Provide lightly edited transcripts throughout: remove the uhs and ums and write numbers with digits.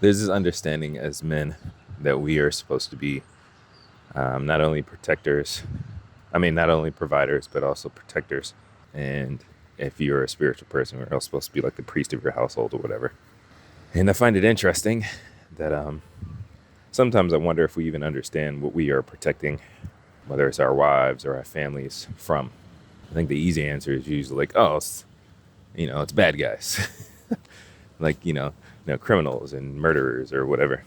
there's this understanding as men that we are supposed to be not only not only providers, but also protectors. And if you're a spiritual person, we're all supposed to be like the priest of your household or whatever. And I find it interesting that sometimes I wonder if we even understand what we are protecting, whether it's our wives or our families from. I think the easy answer is usually like, oh, it's bad guys, like, criminals and murderers or whatever.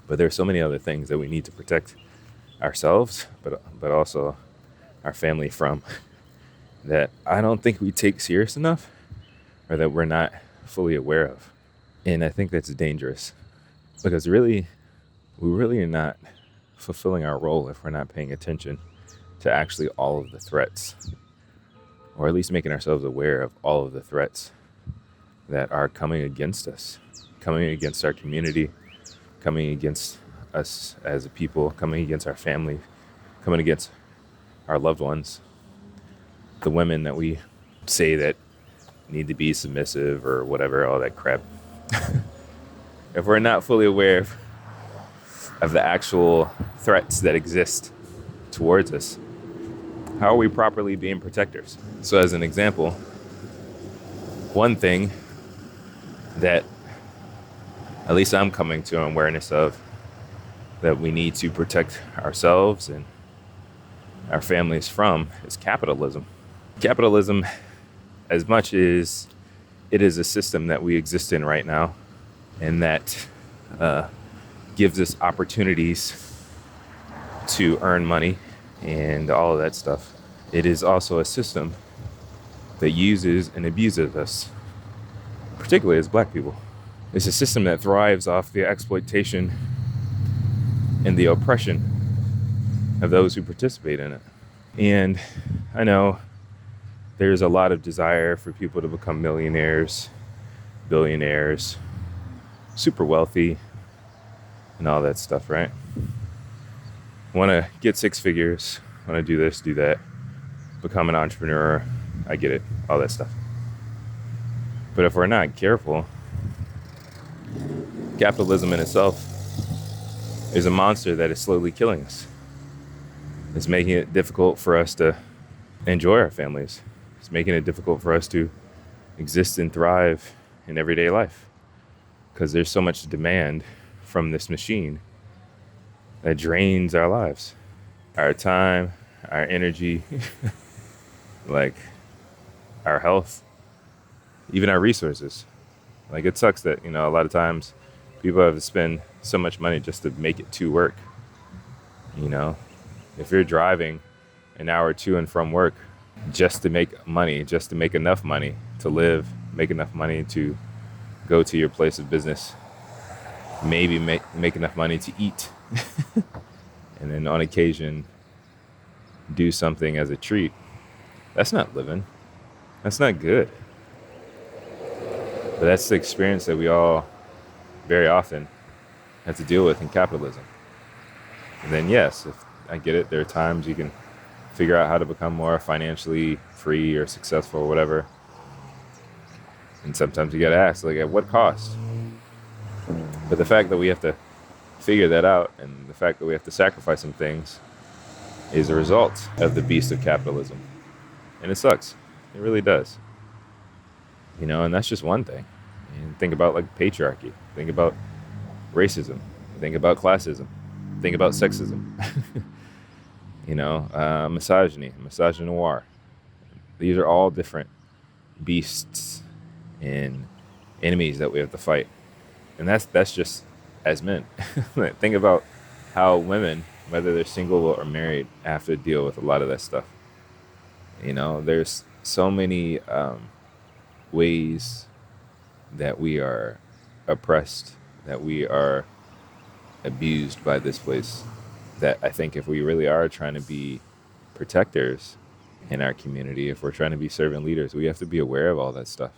But there's so many other things that we need to protect ourselves, but also our family from, that I don't think we take serious enough, or that we're not fully aware of. And I think that's dangerous, because we really are not fulfilling our role if we're not paying attention to actually all of the threats, or at least making ourselves aware of all of the threats that are coming against us, coming against our community, coming against us as a people, coming against our family, coming against our loved ones, the women that we say that need to be submissive or whatever, all that crap. If we're not fully aware of the actual threats that exist towards us, how are we properly being protectors? So as an example, one thing that at least I'm coming to an awareness of, that we need to protect ourselves and our families from, is capitalism. Capitalism, as much as it is a system that we exist in right now, and that gives us opportunities to earn money and all of that stuff, it is also a system that uses and abuses us, particularly as Black people. It's a system that thrives off the exploitation and the oppression of those who participate in it. And I know there's a lot of desire for people to become millionaires, billionaires, super wealthy, and all that stuff, right? Want to get six figures, want to do this, do that, become an entrepreneur. I get it, all that stuff. But if we're not careful, capitalism in itself is a monster that is slowly killing us. It's making it difficult for us to enjoy our families. It's making it difficult for us to exist and thrive in everyday life, because there's so much demand from this machine that drains our lives, our time, our energy, like our health, even our resources. Like, it sucks that, a lot of times people have to spend so much money just to make it to work. If you're driving an hour to and from work just to make money, just to make enough money to live, make enough money to go to your place of business, maybe make enough money to eat, and then on occasion do something as a treat, that's not living. That's not good. But that's the experience that we all very often have to deal with in capitalism. And then, yes, if I get it, there are times you can figure out how to become more financially free or successful or whatever. And sometimes you got to ask, like, at what cost? But the fact that we have to figure that out, and the fact that we have to sacrifice some things, is a result of the beast of capitalism. And it sucks. It really does. And that's just one thing. And think about, like, patriarchy. Think about racism. Think about classism. Think about sexism. Misogyny, misogynoir. These are all different beasts and enemies that we have to fight. And that's just as men. Think about how women, whether they're single or married, have to deal with a lot of that stuff. There's so many ways that we are oppressed, that we are abused by this place, that I think if we really are trying to be protectors in our community, if we're trying to be servant leaders, we have to be aware of all that stuff.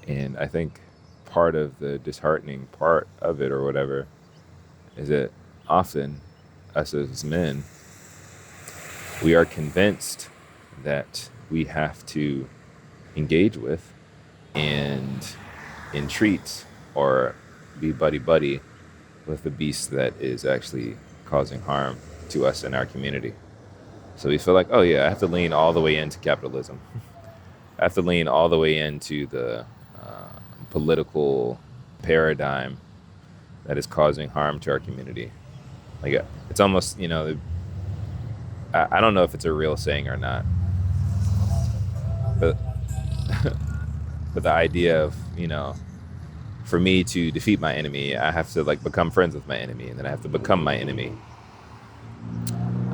And I think part of the disheartening part of it or whatever is that often us as men, we are convinced that we have to engage with and entreat or be buddy-buddy with the beast that is actually causing harm to us in our community. So we feel like, oh yeah, I have to lean all the way into capitalism. I have to lean all the way into the political paradigm that is causing harm to our community. Like it's almost, I don't know if it's a real saying or not, but but the idea of, for me to defeat my enemy, I have to like become friends with my enemy, and then I have to become my enemy.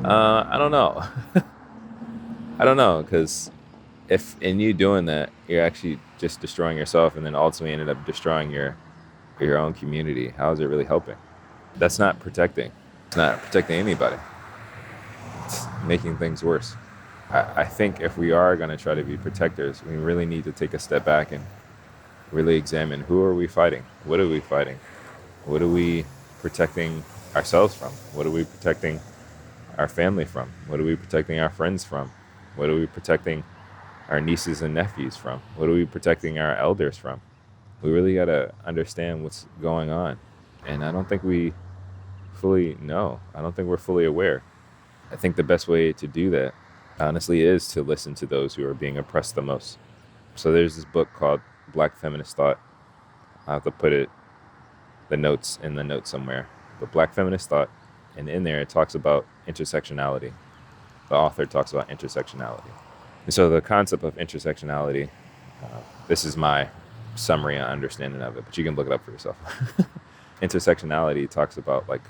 I don't know. I don't know, because if in you doing that, you're actually just destroying yourself, and then ultimately ended up destroying your own community. How is it really helping? That's not protecting. It's not protecting anybody. It's making things worse. I think if we are going to try to be protectors, we really need to take a step back and really examine, who are we fighting? What are we fighting? What are we protecting ourselves from? What are we protecting our family from? What are we protecting our friends from? What are we protecting our nieces and nephews from? What are we protecting our elders from? We really got to understand what's going on. And I don't think we fully know. I don't think we're fully aware. I think the best way to do that, honestly, is to listen to those who are being oppressed the most. So there's this book called Black Feminist Thought. I'll have to put the notes in the notes somewhere. But Black Feminist Thought, and in there it talks about intersectionality. The author talks about intersectionality. And so the concept of intersectionality, this is my summary and understanding of it, but you can look it up for yourself. Intersectionality talks about like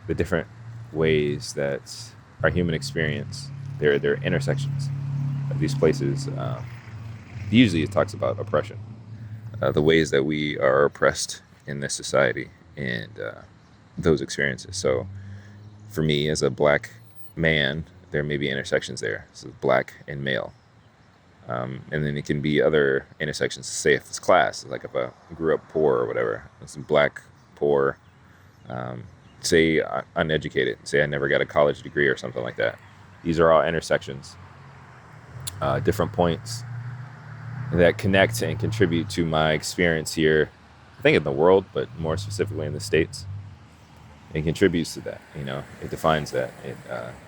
the different ways that our human experience, there are intersections of these places. Usually it talks about oppression, the ways that we are oppressed in this society, and those experiences. So for me as a black man, there may be intersections there. So black and male. And then it can be other intersections. Say if it's class, like if I grew up poor or whatever, it's black, poor, say uneducated, say I never got a college degree or something like that. These are all intersections, different points that connect and contribute to my experience here, I think in the world, but more specifically in the States. It contributes to that, it defines that. It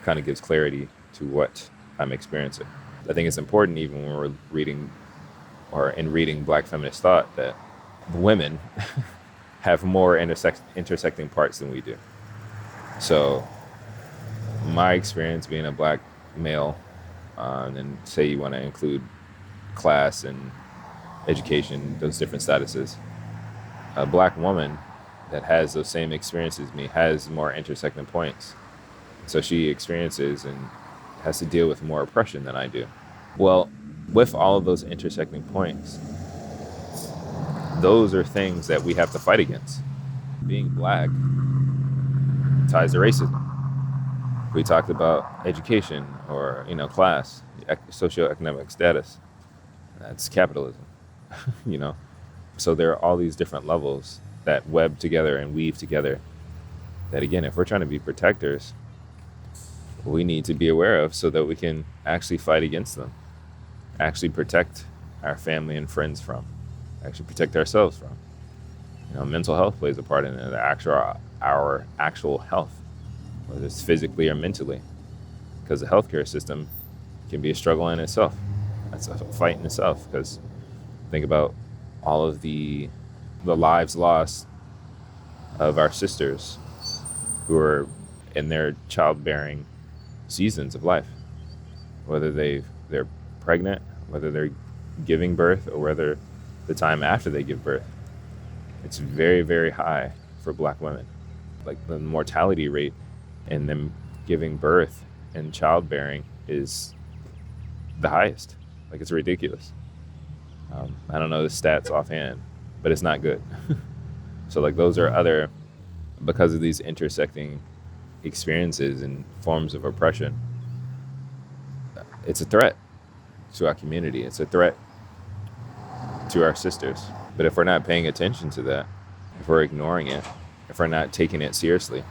kind of gives clarity to what I'm experiencing. I think it's important, even when we're reading Black Feminist Thought, that women have more intersecting parts than we do. So my experience being a black male, and then say you want to include class and education, those different statuses, a black woman that has those same experiences as me has more intersecting points. So she experiences and has to deal with more oppression than I do. Well, with all of those intersecting points, those are things that we have to fight against. Being black ties to racism. We talked about education or, class, socioeconomic status. That's capitalism, So there are all these different levels that web together and weave together that, again, if we're trying to be protectors, we need to be aware of, so that we can actually fight against them, actually protect our family and friends from, actually protect ourselves from. Mental health plays a part in it, our actual health, whether it's physically or mentally, because the healthcare system can be a struggle in itself. That's a fight in itself, because think about all of the lives lost of our sisters who are in their childbearing seasons of life, whether they're pregnant, whether they're giving birth, or whether the time after they give birth. It's very, very high for black women. Like the mortality rate in them giving birth and childbearing is the highest. Like, it's ridiculous. I don't know the stats offhand, but it's not good. So like those are because of these intersecting experiences and forms of oppression, it's a threat to our community. It's a threat to our sisters. But if we're not paying attention to that, if we're ignoring it, if we're not taking it seriously,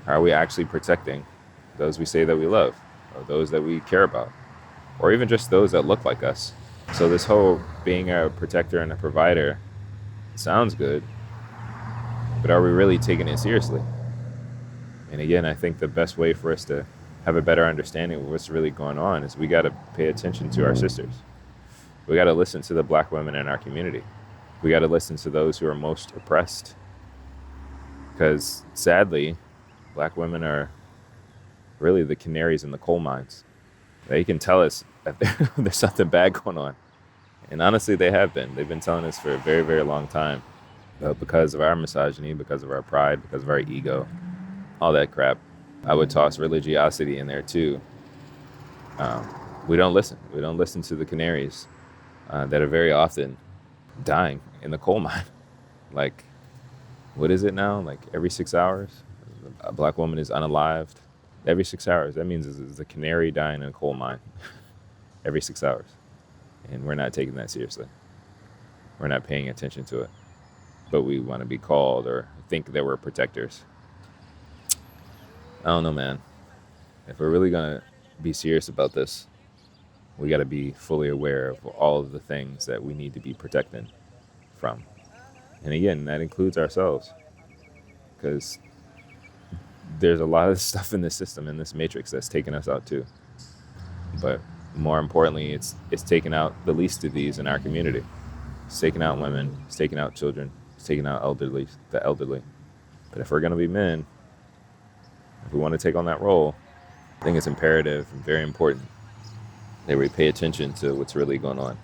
are we actually protecting those we say that we love, or those that we care about, or even just those that look like us? So this whole being a protector and a provider sounds good, but are we really taking it seriously? And again, I think the best way for us to have a better understanding of what's really going on is we got to pay attention to our sisters. We got to listen to the black women in our community. We got to listen to those who are most oppressed. Because sadly, black women are really the canaries in the coal mines. They can tell us that there's something bad going on. And honestly, they have been. They've been telling us for a very, very long time. But because of our misogyny, because of our pride, because of our ego, all that crap, I would toss religiosity in there too. We don't listen. We don't listen to the canaries that are very often dying in the coal mine. Like, what is it now? Like every 6 hours, a black woman is unalived. Every 6 hours. That means it's a canary dying in a coal mine every 6 hours. And we're not taking that seriously. We're not paying attention to it. But we want to be called or think that we're protectors. I don't know, man. If we're really going to be serious about this, we got to be fully aware of all of the things that we need to be protected from. And again, that includes ourselves. Because there's a lot of stuff in this system, in this matrix, that's taking us out too. But more importantly, it's taking out the least of these in our community. It's taking out women, it's taking out children, it's taking out the elderly. But if we're going to be men, if we want to take on that role, I think it's imperative and very important that we pay attention to what's really going on.